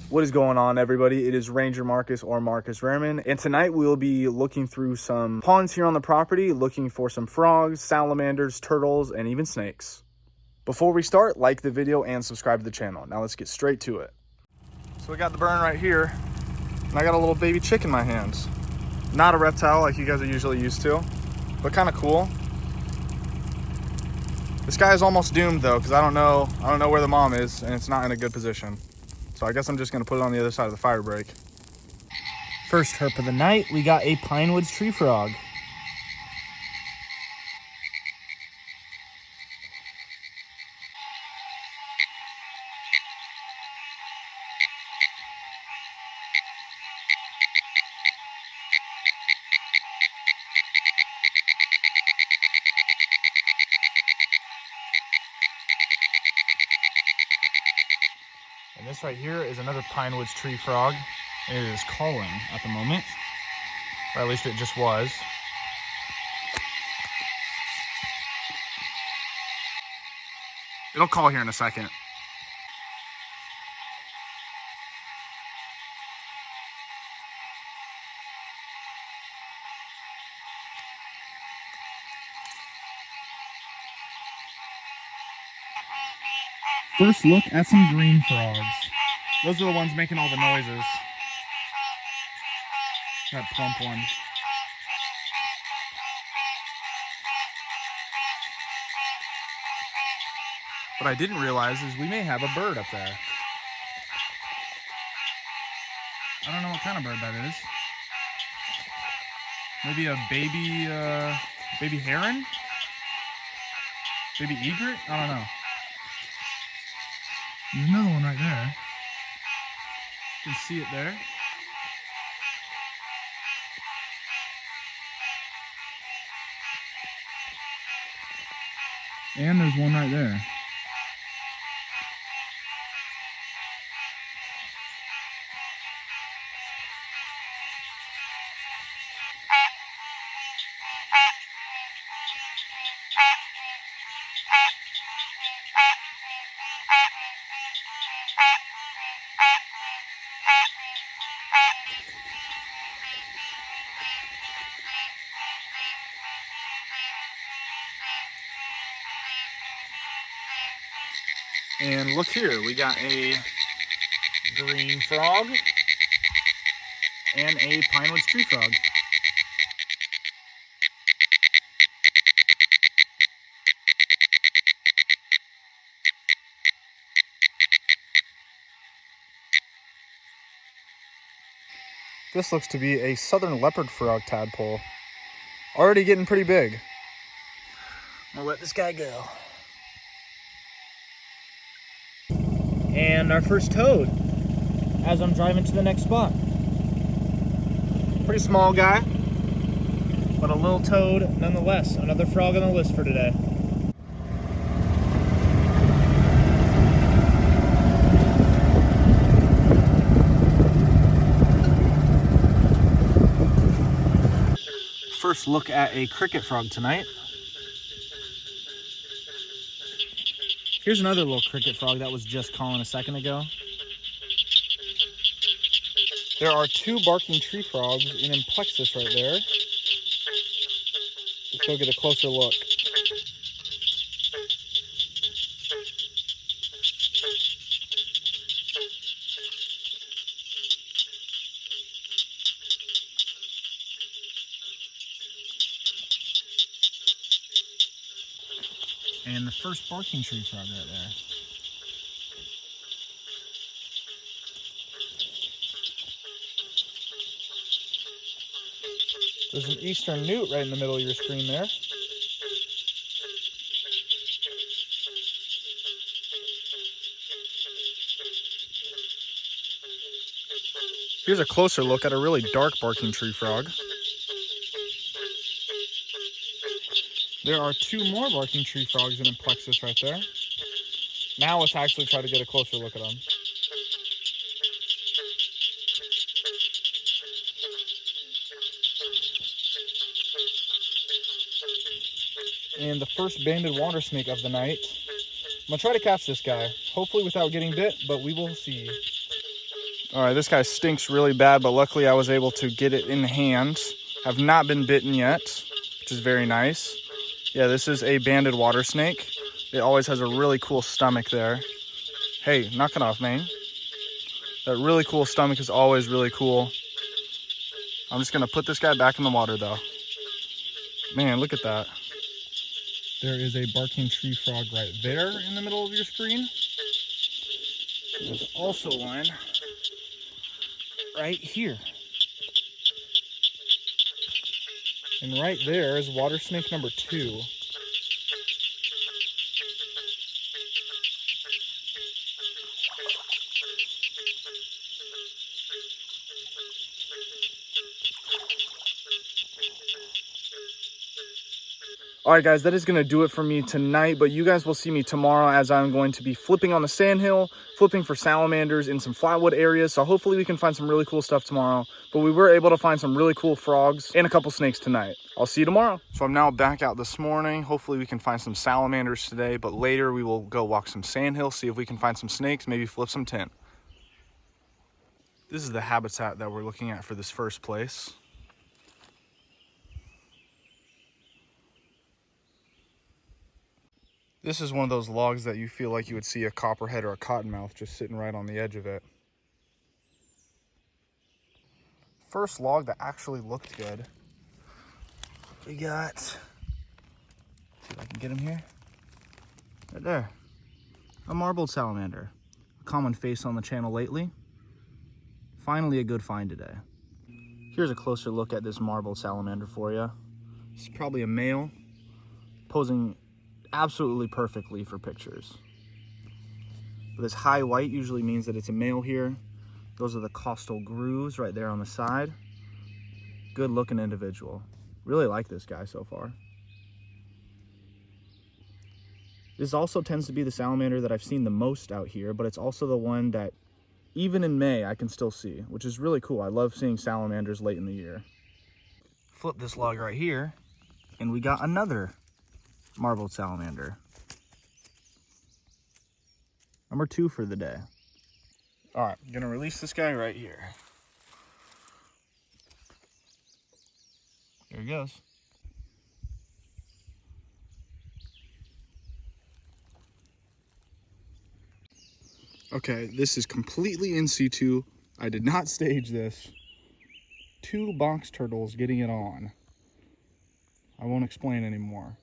What is going on, everybody? It is Ranger Marcus or Marcus Rehrman, and tonight we will be looking through some ponds here on the property, looking for some frogs, salamanders, turtles, and even snakes. Before we start, like the video and subscribe to the channel. Now let's get straight to it. So we got the burn right here, and I got a little baby chick in my hands. Not a reptile like you guys are usually used to, but kind of cool. This guy is almost doomed though, because I don't know where the mom is, and it's not in a good position. So I guess I'm just gonna put it on the other side of the fire break. First herp of the night, we got a PINEWOODS tree frog. And this right here is another PINEWOODS tree frog. It is calling at the moment, or at least it just was. It'll call here in a second. First look at some green frogs. Those are the ones making all the noises. That plump one. What I didn't realize is we may have a bird up there. I don't know what kind of bird that is. Maybe a baby heron? Baby egret? I don't know. There's another one right there. You can see it there. And there's one right there. And look here, we got a Green frog and a PINEWOODS tree frog. This looks to be a southern leopard frog tadpole. Already getting pretty big. I'm gonna let this guy go. And our first toad as I'm driving to the next spot. Pretty small guy, But a little toad nonetheless. Another frog on the list for today. First look at a cricket frog tonight. Here's another little cricket frog that was just calling a second ago. There are two barking tree frogs in plexus right there. Let's go get a closer look. And the first barking tree frog right there. There's an eastern newt right in the middle of your screen there. Here's a closer look at a really dark barking tree frog. There are two more barking tree frogs in plexus right there. Now let's actually try to get a closer look at them. And the first banded water snake of the night. I'm gonna try to catch this guy, hopefully without getting bit, but we will see. All right, this guy stinks really bad, but luckily I was able to get it in hand. Have not been bitten yet, which is very nice. Yeah, this is a banded water snake. It always has a really cool stomach there. Hey, knock it off, man. That really cool stomach is always really cool. I'm just gonna put this guy back in the water though. Man, look at that. There is a barking tree frog right there in the middle of your screen. There's also one right here. And right there is water snake number 2. All right, guys, that is going to do it for me tonight, but you guys will see me tomorrow as I'm going to be flipping on the sandhill, flipping for salamanders in some flatwood areas. So hopefully we can find some really cool stuff tomorrow, but we were able to find some really cool frogs and a couple snakes tonight. I'll see you tomorrow. So I'm now back out this morning. Hopefully we can find some salamanders today, but later we will go walk some sandhills, see if we can find some snakes, maybe flip some tin. This is the habitat that we're looking at for this first place. This is one of those logs that you feel like you would see a copperhead or a cottonmouth just sitting right on the edge of it. First log that actually looked good. We got, see if I can get him here. Right there, a marbled salamander. A common face on the channel lately. Finally a good find today. Here's a closer look at this marbled salamander for you. This is probably a male, posing absolutely perfectly for pictures. But this high white usually means that it's a male here. Those are the costal grooves right there on the side. Good looking individual. Really like this guy so far. This also tends to be the salamander that I've seen the most out here, but it's also the one that even in May I can still see, which is really cool. I love seeing salamanders late in the year. Flip this log right here, and we got another marbled salamander. Number 2 for the day. All right, I'm gonna release this guy right here. Here he goes. Okay, this is completely in situ. I did not stage this. 2 box turtles getting it on. I won't explain anymore.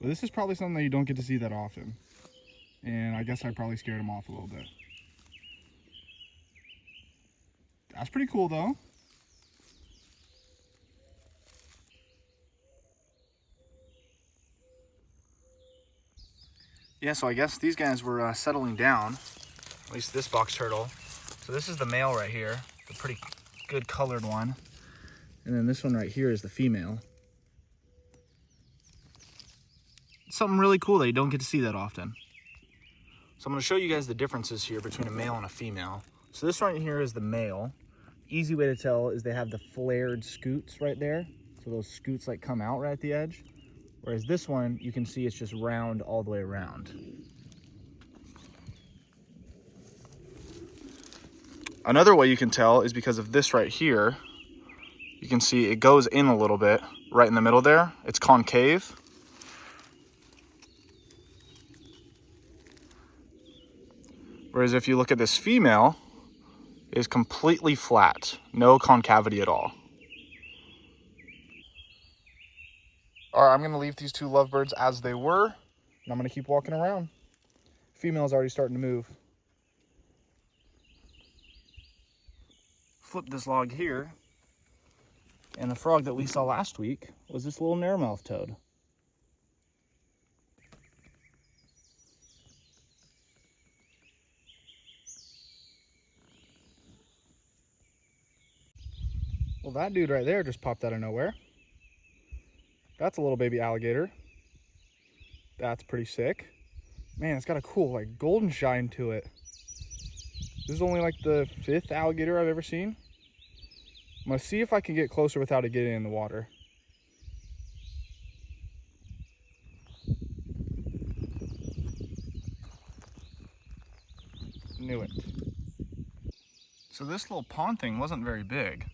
But this is probably something that you don't get to see that often. And I guess I probably scared him off a little bit. That's pretty cool though. Yeah, so I guess these guys were settling down. At least this box turtle. So this is the male right here. The pretty good colored one. And then this one right here is the female. Something really cool that you don't get to see that often. So I'm going to show you guys the differences here between a male and a female. So this right here is the male. Easy way to tell is they have the flared scoots right there. So those scoots like come out right at the edge. Whereas this one, you can see it's just round all the way around. Another way you can tell is because of this right here. You can see it goes in a little bit right in the middle there. It's concave. Whereas if you look at this female, it's completely flat, no concavity at all. All right, I'm gonna leave these 2 lovebirds as they were, and I'm gonna keep walking around. Female's already starting to move. Flip this log here, and the frog that we saw last week was this little narrowmouth toad. Well, that dude right there just popped out of nowhere. That's a little baby alligator. That's pretty sick. Man, it's got a cool like golden shine to it. This is only like the 5th alligator I've ever seen. I'm gonna see if I can get closer without it getting in the water. Knew it. So this little pond thing wasn't very big.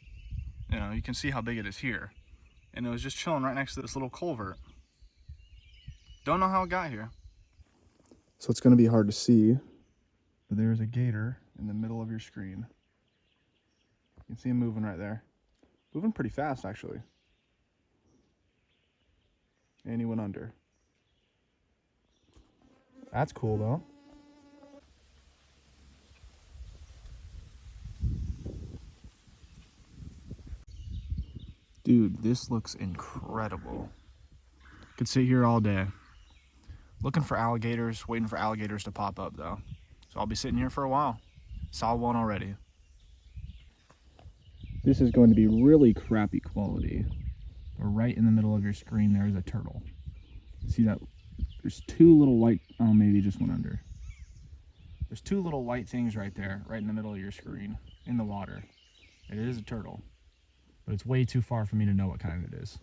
You know, you can see how big it is here. And it was just chilling right next to this little culvert. Don't know how it got here. So it's gonna be hard to see, but there's a gator in the middle of your screen. You can see him moving right there. Moving pretty fast, actually. And he went under. That's cool, though. Dude, this looks incredible. Could sit here all day. Looking for alligators, waiting for alligators to pop up, though. So I'll be sitting here for a while. Saw one already. This is going to be really crappy quality. But right in the middle of your screen, there is a turtle. See that? There's two little white, oh, maybe just went under. There's two little white things right there, right in the middle of your screen, in the water. It is a turtle, but it's way too far for me to know what kind it is.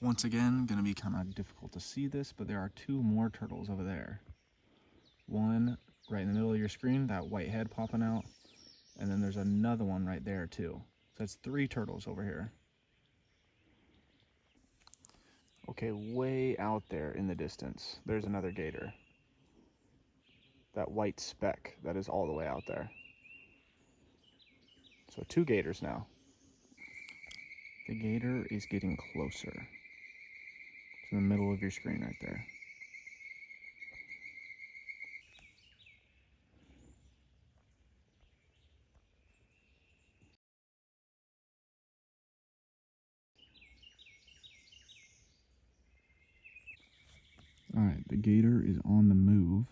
Once again, gonna be kind of difficult to see this, but there are two more turtles over there. One right in the middle of your screen, that white head popping out. And then there's another one right there too. So that's three turtles over here. Okay, way out there in the distance, there's another gator. That white speck that is all the way out there. So two gators now. The gator is getting closer. It's in the middle of your screen right there. All right, the gator is on the move.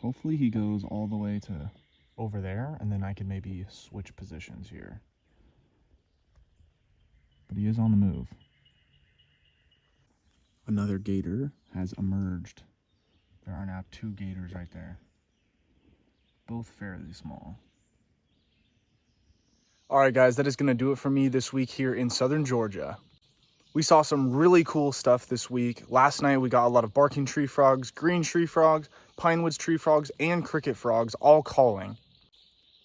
Hopefully he goes all the way to over there, and then I can maybe switch positions here. But he is on the move. Another gator has emerged. There are now two gators right there. Both fairly small. All right, guys, that is going to do it for me this week here in southern Georgia. We saw some really cool stuff this week. Last night we got a lot of barking tree frogs, green tree frogs, pinewoods tree frogs, and cricket frogs all calling.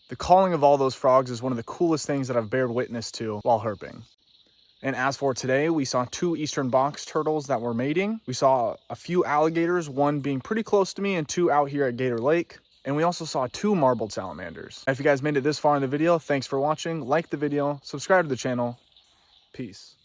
The calling of all those frogs is one of the coolest things that I've bared witness to while herping. And as for today, we saw two eastern box turtles that were mating. We saw a few alligators, one being pretty close to me and two out here at Gator Lake. And we also saw two marbled salamanders. If you guys made it this far in the video, thanks for watching. Like the video, subscribe to the channel. Peace.